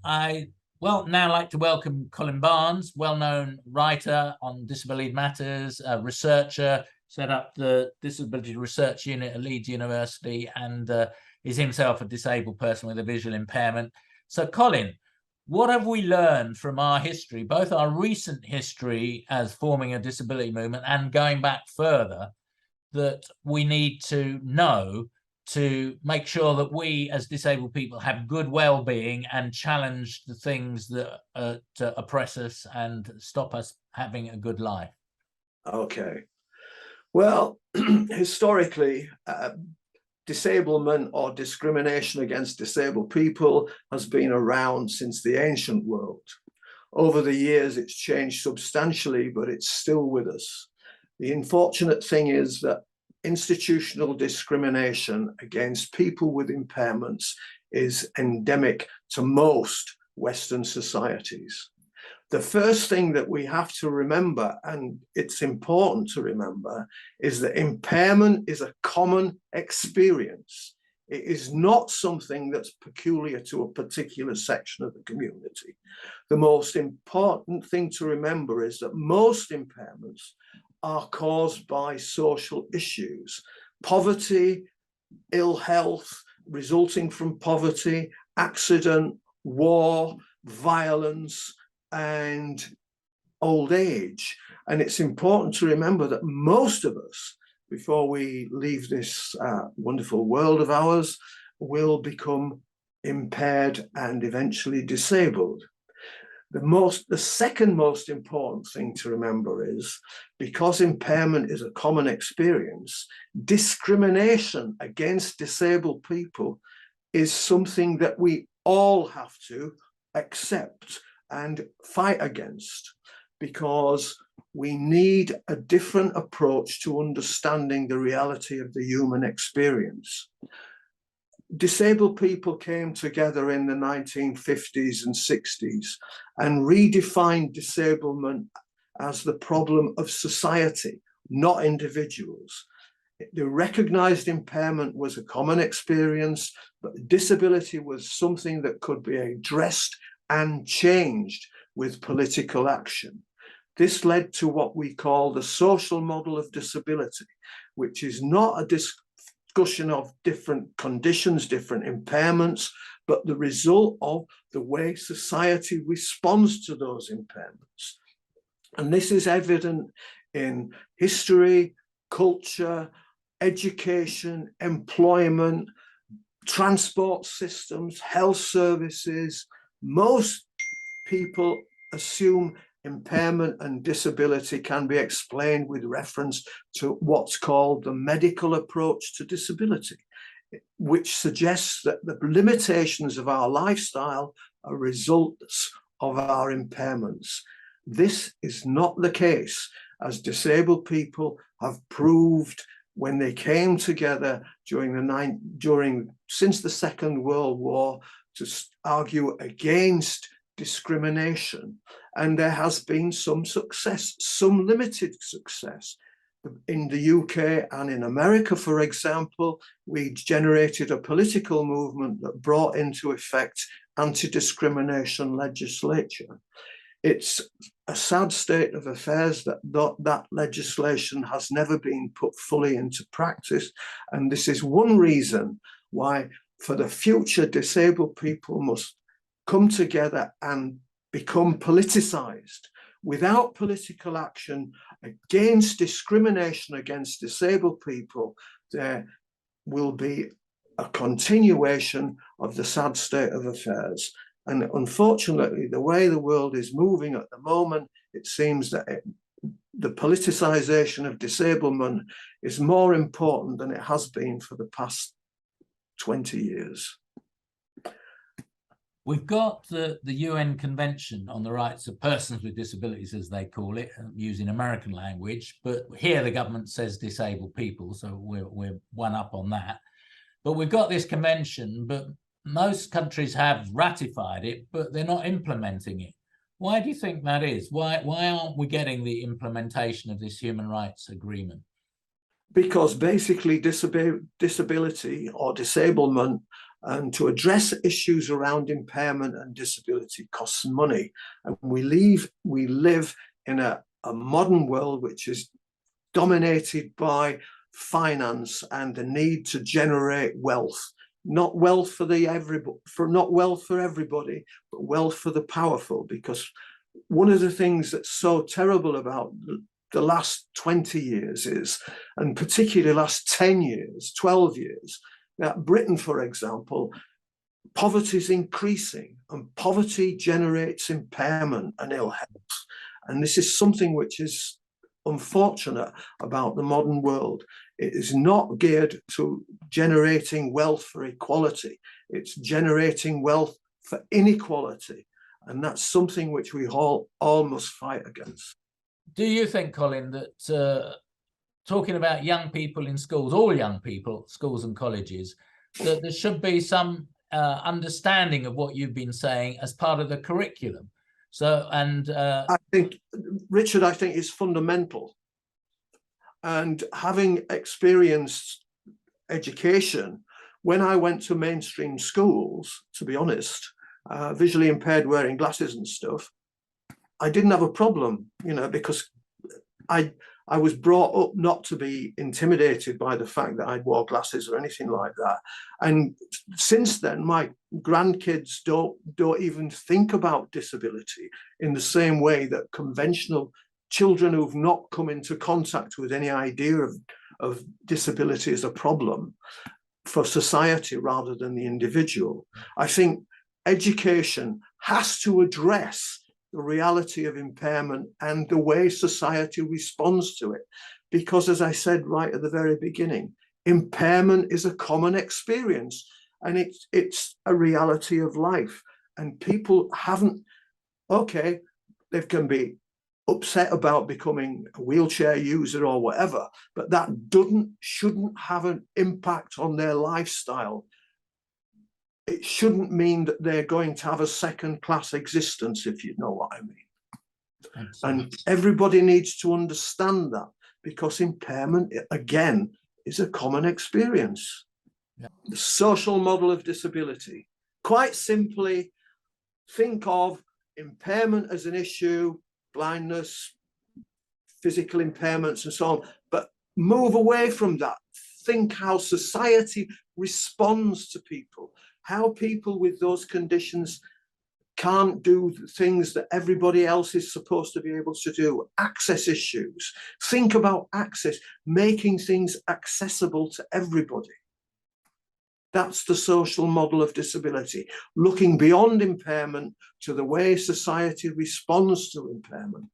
I now like to welcome Colin Barnes, well-known writer on disability matters, a researcher, set up the Disability Research Unit at Leeds University, and is himself a disabled person with a visual impairment. So, Colin, what have we learned from our history, both our recent history as forming a disability movement and going back further, that we need to know to make sure that we as disabled people have good well-being and challenge the things that oppress us and stop us having a good life? Okay. Well, historically, disablement or discrimination against disabled people has been around since the ancient world. Over the years, it's changed substantially, but it's still with us. The unfortunate thing is that institutional discrimination against people with impairments is endemic to most Western societies. The first thing that we have to remember, and it's important to remember, is that impairment is a common experience. It is not something that's peculiar to a particular section of the community. The most important thing to remember is that most impairments are caused by social issues, poverty, ill health resulting from poverty, accident, war, violence, and old age. And it's important to remember that most of us, before we leave this wonderful world of ours, will become impaired and eventually disabled. The second most important thing to remember is, because impairment is a common experience, discrimination against disabled people is something that we all have to accept and fight against, because we need a different approach to understanding the reality of the human experience. Disabled people came together in the 1950s and 60s and redefined disablement as the problem of society, not individuals. The recognized impairment was a common experience, but disability was something that could be addressed and changed with political action. This led to what we call the social model of disability, which is not a discussion of different conditions, different impairments, but the result of the way society responds to those impairments. And this is evident in history, culture, education, employment, transport systems, health services. Most people assume impairment and disability can be explained with reference to what's called the medical approach to disability, which suggests that the limitations of our lifestyle are results of our impairments. This is not the case, as disabled people have proved when they came together since the Second World War to argue against discrimination. And there has been some success, some limited success. In the UK and in America, for example, we generated a political movement that brought into effect anti-discrimination legislation. It's a sad state of affairs that that legislation has never been put fully into practice. And this is one reason why, for the future, disabled people must come together and become politicized. Without political action against discrimination against disabled people, there will be a continuation of the sad state of affairs. And unfortunately, the way the world is moving at the moment, it seems that the politicization of disablement is more important than it has been for the past 20 years. We've got the UN Convention on the Rights of Persons with Disabilities, as they call it, using American language, but here the government says disabled people, so we're one up on that. But we've got this convention, but most countries have ratified it, but they're not implementing it. Why do you think that is? Why aren't we getting the implementation of this human rights agreement? Because basically disability or disablement And to address issues around impairment and disability costs money. And we live in a modern world which is dominated by finance and the need to generate wealth. Not wealth for everybody, but wealth for the powerful. Because one of the things that's so terrible about the last 20 years is, and particularly last 10 years, 12 years, that Britain, for example, poverty is increasing, and poverty generates impairment and ill health. And this is something which is unfortunate about the modern world. It is not geared to generating wealth for equality. It's generating wealth for inequality. And that's something which we all must fight against. Do you think, Colin, that talking about young people in schools, all young people, schools and colleges, that there should be some understanding of what you've been saying as part of the curriculum? So, and I think, Richard, I think it's fundamental. And having experienced education, when I went to mainstream schools, to be honest, visually impaired wearing glasses and stuff, I didn't have a problem, because I was brought up not to be intimidated by the fact that I wore glasses or anything like that. And since then, my grandkids don't even think about disability in the same way that conventional children who've not come into contact with any idea of disability as a problem for society rather than the individual. I think education has to address the reality of impairment and the way society responds to it. Because, as I said right at the very beginning, impairment is a common experience, and it's a reality of life. And people they can be upset about becoming a wheelchair user or whatever, but that shouldn't have an impact on their lifestyle. It shouldn't mean that they're going to have a second-class existence, if you know what I mean. Absolutely. And everybody needs to understand that, because impairment, again, is a common experience. Yeah. The social model of disability. Quite simply, think of impairment as an issue, blindness, physical impairments, and so on, but move away from that. Think how society responds to people. How people with those conditions can't do the things that everybody else is supposed to be able to do. Access issues. Think about access, making things accessible to everybody. That's the social model of disability, looking beyond impairment to the way society responds to impairment.